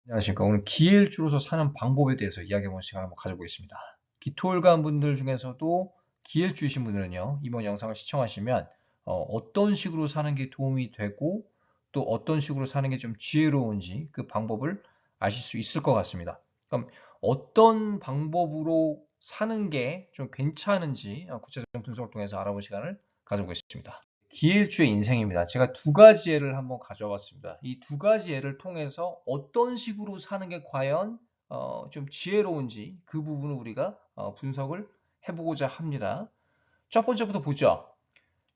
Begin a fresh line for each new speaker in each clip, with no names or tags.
안녕하십니까. 오늘 기일주로서 사는 방법에 대해서 이야기해보는 시간을 한번 가져보겠습니다. 기토일관 분들 중에서도 기일주이신 분들은요, 이번 영상을 시청하시면 어떤 식으로 사는 게 도움이 되고 또 어떤 식으로 사는 게 좀 지혜로운지 그 방법을 아실 수 있을 것 같습니다. 그럼 어떤 방법으로 사는 게 좀 괜찮은지 구체적인 분석을 통해서 알아볼 시간을 가져보겠습니다. 기일주의 인생입니다. 제가 두 가지 예를 한번 가져와 봤습니다. 이 두 가지 예를 통해서 어떤 식으로 사는 게 과연 좀 지혜로운지 그 부분을 우리가 분석을 해보고자 합니다. 첫 번째부터 보죠.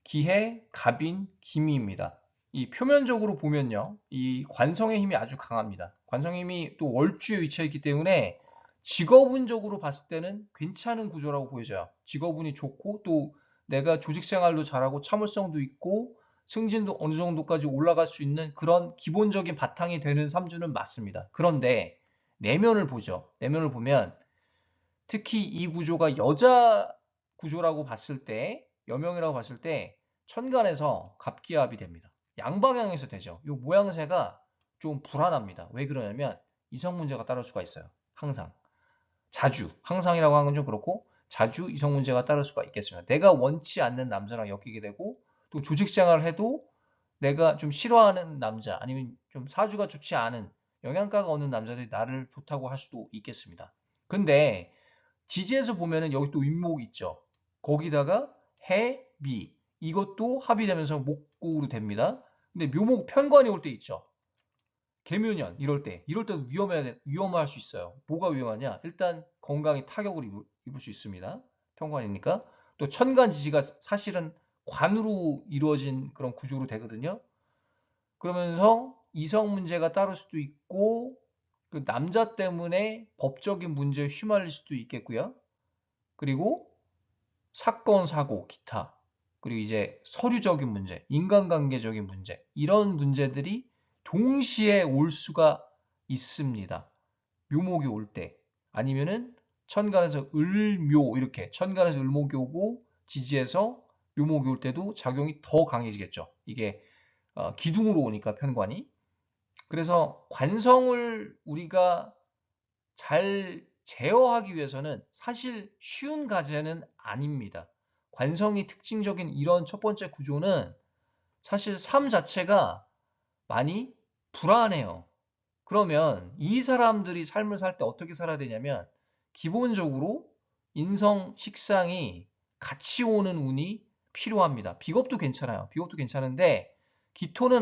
기해, 갑인, 기미입니다. 이 표면적으로 보면요. 이 관성의 힘이 아주 강합니다. 관성의 힘이 또 월주에 위치해 있기 때문에 직업운적으로 봤을 때는 괜찮은 구조라고 보여져요. 직업운이 좋고 또 내가 조직 생활도 잘하고 참을성도 있고 승진도 어느 정도까지 올라갈 수 있는 그런 기본적인 바탕이 되는 삼주는 맞습니다. 그런데 내면을 보죠. 내면을 보면 특히 이 구조가 여자 구조라고 봤을 때, 여명이라고 봤을 때 천간에서 갑기합이 됩니다. 양방향에서 되죠. 이 모양새가 좀 불안합니다. 왜 그러냐면 이성 문제가 따를 수가 있어요. 항상. 자주. 항상이라고 하는 건 좀 그렇고 자주 이성 문제가 따를 수가 있겠습니다. 내가 원치 않는 남자랑 엮이게 되고 또 조직 생활을 해도 내가 좀 싫어하는 남자 아니면 좀 사주가 좋지 않은 영양가가 없는 남자들이 나를 좋다고 할 수도 있겠습니다. 근데 지지에서 보면은 여기 또 윗목 있죠. 거기다가 해, 미. 이것도 합의되면서 목국으로 됩니다. 근데 묘목 편관이 올 때 있죠. 개묘년 이럴 때도 위험할 수 있어요. 뭐가 위험하냐? 일단 건강에 타격을 입을 수 있습니다. 편관이니까. 또 천간 지지가 사실은 관으로 이루어진 그런 구조로 되거든요. 그러면서 이성 문제가 따를 수도 있고 그 남자 때문에 법적인 문제에 휘말릴 수도 있겠고요. 그리고 사건, 사고, 기타, 그리고 이제 서류적인 문제, 인간관계적인 문제, 이런 문제들이 동시에 올 수가 있습니다. 묘목이 올 때. 아니면은 천간에서 을묘, 이렇게 천간에서 을목이 오고 지지에서 묘목이 올 때도 작용이 더 강해지겠죠. 이게 기둥으로 오니까 편관이. 그래서 관성을 우리가 잘 제어하기 위해서는 사실 쉬운 과제는 아닙니다. 관성이 특징적인 이런 첫 번째 구조는 사실 삶 자체가 많이 불안해요. 그러면 이 사람들이 삶을 살 때 어떻게 살아야 되냐면 기본적으로 인성, 식상이 같이 오는 운이 필요합니다. 비겁도 괜찮아요. 비겁도 괜찮은데 기토는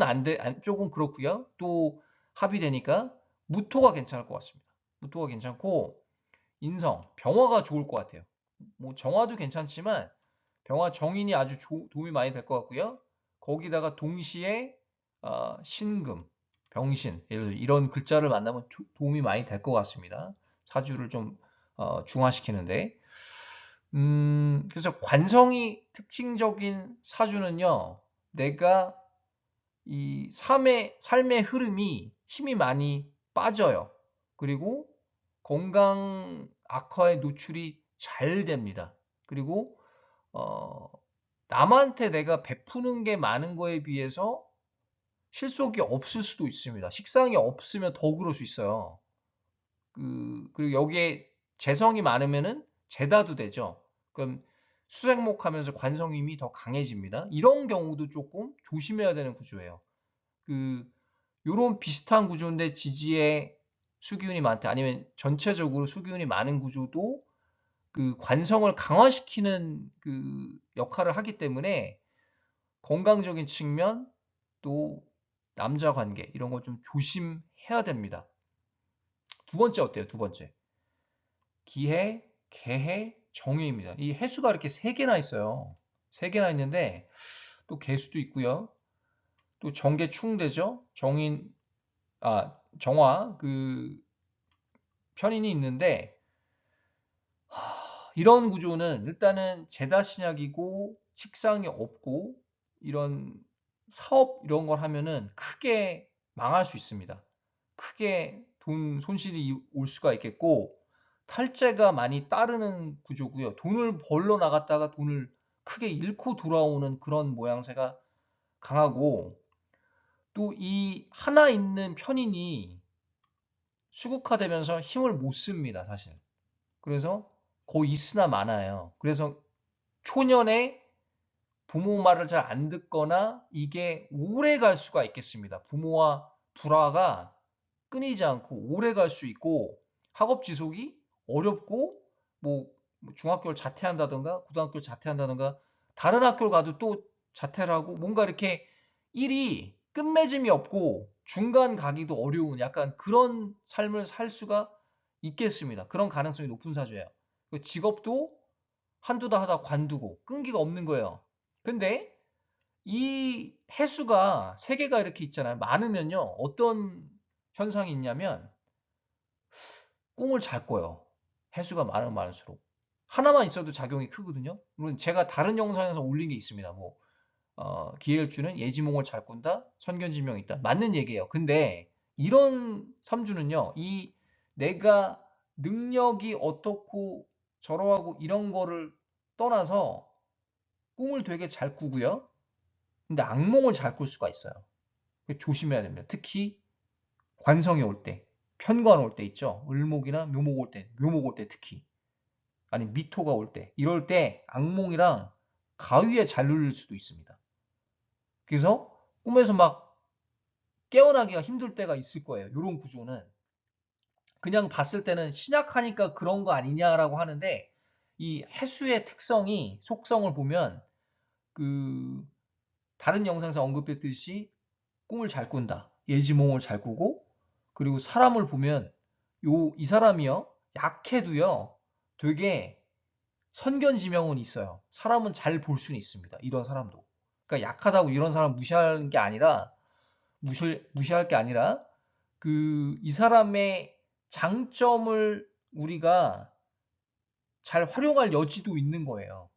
조금 그렇고요. 또 합의되니까 무토가 괜찮을 것 같습니다. 무토가 괜찮고 인성, 병화가 좋을 것 같아요. 뭐 정화도 괜찮지만 병화 정인이 아주 도움이 많이 될 것 같고요. 거기다가 동시에 신금, 병신, 예를 들어 이런 글자를 만나면 도움이 많이 될 것 같습니다. 사주를 좀 중화시키는데. 그래서 관성이 특징적인 사주는요, 내가 이 삶의 흐름이 힘이 많이 빠져요. 그리고 건강 악화에 노출이 잘 됩니다. 그리고 어, 남한테 내가 베푸는 게 많은 거에 비해서 실속이 없을 수도 있습니다. 식상이 없으면 더 그럴 수 있어요. 그리고 여기에 재성이 많으면은 재다도 되죠. 그럼 수생목하면서 관성임이 더 강해집니다. 이런 경우도 조금 조심해야 되는 구조예요. 그 요런 비슷한 구조인데 지지에 수기운이 많다. 아니면 전체적으로 수기운이 많은 구조도 그 관성을 강화시키는 그 역할을 하기 때문에 건강적인 측면 또 남자 관계 이런 거 좀 조심해야 됩니다. 두 번째 어때요? 두 번째. 기해, 개해, 정해입니다. 이 해수가 이렇게 세 개나 있어요. 세 개나 있는데 또 개수도 있고요. 또 정계 충대죠. 정화 그 편인이 있는데 이런 구조는 일단은 재다 신약이고 식상이 없고 이런 사업 이런 걸 하면은 크게 망할 수 있습니다. 크게 돈 손실이 올 수가 있겠고 탈재가 많이 따르는 구조고요. 돈을 벌러 나갔다가 돈을 크게 잃고 돌아오는 그런 모양새가 강하고 또 이 하나 있는 편인이 수국화되면서 힘을 못 씁니다, 사실. 그래서 거의 있으나 마나요. 그래서 초년에 부모 말을 잘 안 듣거나 이게 오래 갈 수가 있겠습니다. 부모와 불화가 끊이지 않고 오래 갈 수 있고 학업 지속이 어렵고 뭐 중학교를 자퇴한다든가 고등학교를 자퇴한다든가 다른 학교를 가도 또 자퇴를 하고 뭔가 이렇게 일이 끝맺음이 없고 중간 가기도 어려운 약간 그런 삶을 살 수가 있겠습니다. 그런 가능성이 높은 사주예요. 직업도 한두 달 하다 관두고 끈기가 없는 거예요. 근데 이 해수가 세 개가 이렇게 있잖아요. 많으면요. 어떤 현상이 있냐면 꿈을 잘 꿔요. 해수가 많으면 많을수록. 하나만 있어도 작용이 크거든요. 물론 제가 다른 영상에서 올린 게 있습니다. 뭐 기일주는 예지몽을 잘 꾼다, 선견지명이 있다. 맞는 얘기예요. 근데 이런 삼주는요. 이 내가 능력이 어떻고 저러하고 이런 거를 떠나서 꿈을 되게 잘 꾸고요. 근데 악몽을 잘 꿀 수가 있어요. 조심해야 됩니다. 특히 관성이 올 때, 편관 올 때 있죠. 을목이나 묘목 올 때, 묘목 올 때 특히. 아니 미토가 올 때. 이럴 때 악몽이랑 가위에 잘 눌릴 수도 있습니다. 그래서 꿈에서 막 깨어나기가 힘들 때가 있을 거예요. 이런 구조는. 그냥 봤을 때는 신약하니까 그런 거 아니냐라고 하는데 이 해수의 특성이 속성을 보면 그 다른 영상에서 언급했듯이 꿈을 잘 꾼다. 예지몽을 잘 꾸고 그리고 사람을 보면 이 사람이요. 약해도요. 되게 선견지명은 있어요. 사람은 잘 볼 수는 있습니다. 이런 사람도. 그러니까 약하다고 이런 사람 무시하는 게 아니라 무시할 게 아니라 이 사람의 장점을 우리가 잘 활용할 여지도 있는 거예요.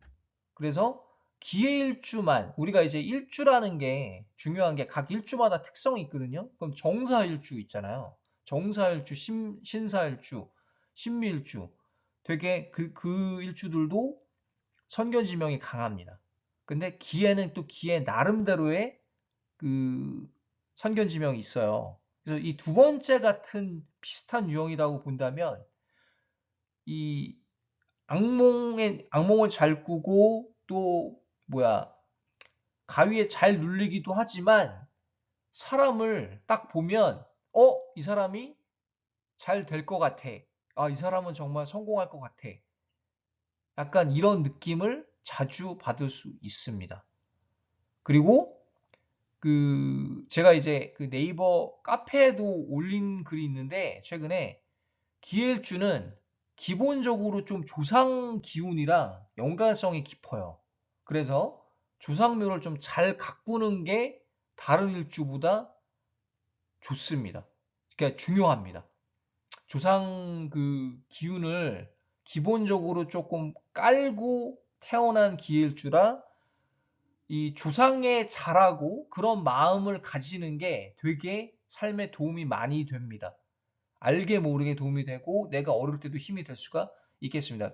그래서 기해일주만 우리가 이제 일주라는 게 중요한 게 각 일주마다 특성이 있거든요. 그럼 정사일주 있잖아요. 정사일주, 신사일주, 신미일주 되게 그 일주들도 선견지명이 강합니다. 근데 기해는 또 기해 나름대로의 그 선견지명이 있어요. 그래서 이 두 번째 같은 비슷한 유형이라고 본다면 이 악몽을 잘 꾸고 또 뭐야 가위에 잘 눌리기도 하지만 사람을 딱 보면 이 사람이 잘 될 것 같아. 아, 이 사람은 정말 성공할 것 같아. 약간 이런 느낌을 자주 받을 수 있습니다. 그리고 제가 이제 그 네이버 카페에도 올린 글이 있는데 최근에 기일주는 기본적으로 좀 조상 기운이랑 연관성이 깊어요. 그래서 조상묘를 좀 잘 가꾸는 게 다른 일주보다 좋습니다. 그러니까 중요합니다. 조상 기운을 기본적으로 조금 깔고 태어난 기일주라 이 조상의 자라고 그런 마음을 가지는 게 되게 삶에 도움이 많이 됩니다. 알게 모르게 도움이 되고 내가 어릴 때도 힘이 될 수가 있겠습니다.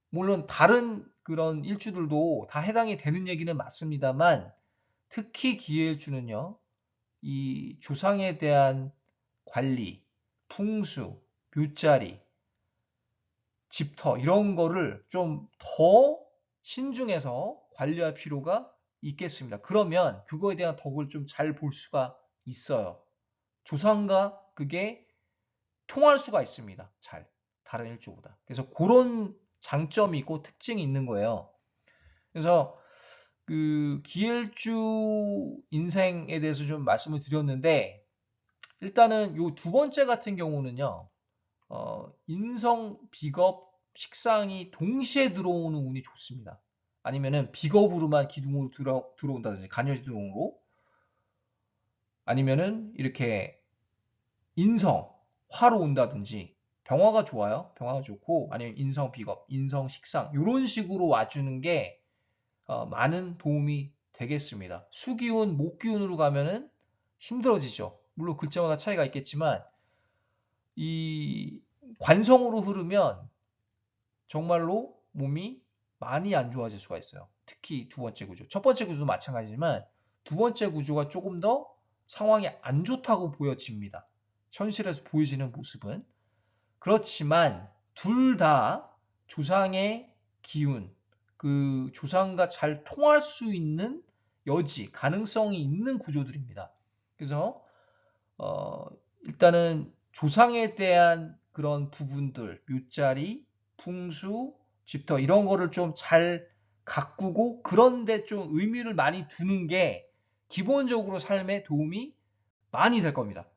물론 다른 그런 일주들도 다 해당이 되는 얘기는 맞습니다만 특히 기해일주는요. 이 조상에 대한 관리, 풍수, 묘자리, 집터 이런 거를 좀 더 신중해서 관리할 필요가 있겠습니다. 그러면 그거에 대한 덕을 좀 잘 볼 수가 있어요. 조상과 그게 통할 수가 있습니다. 잘. 다른 일주보다. 그래서 그런 장점이 있고 특징이 있는 거예요. 그래서 기일주 인생에 대해서 좀 말씀을 드렸는데 일단은 요 두 번째 같은 경우는요. 인성, 비겁, 식상이 동시에 들어오는 운이 좋습니다. 아니면은 비겁으로만 기둥으로 들어온다든지 간여지동으로 아니면은 이렇게 인성, 화로 온다든지 병화가 좋아요. 병화가 좋고 아니면 인성, 비겁, 인성, 식상 이런 식으로 와주는 게 많은 도움이 되겠습니다. 수기운, 목기운으로 가면은 힘들어지죠. 물론 글자마다 차이가 있겠지만 이 관성으로 흐르면 정말로 몸이 많이 안 좋아질 수가 있어요. 특히 두 번째 구조. 첫 번째 구조도 마찬가지지만 두 번째 구조가 조금 더 상황이 안 좋다고 보여집니다. 현실에서 보여지는 모습은. 그렇지만 둘 다 조상의 기운, 그 조상과 잘 통할 수 있는 여지, 가능성이 있는 구조들입니다. 그래서 일단은 조상에 대한 그런 부분들, 묘자리, 풍수, 집터 이런 거를 좀 잘 가꾸고 그런데 좀 의미를 많이 두는 게 기본적으로 삶에 도움이 많이 될 겁니다.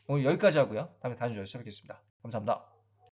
오늘 여기까지 하고요. 다음에 다른 주제로 시작하겠습니다. 감사합니다.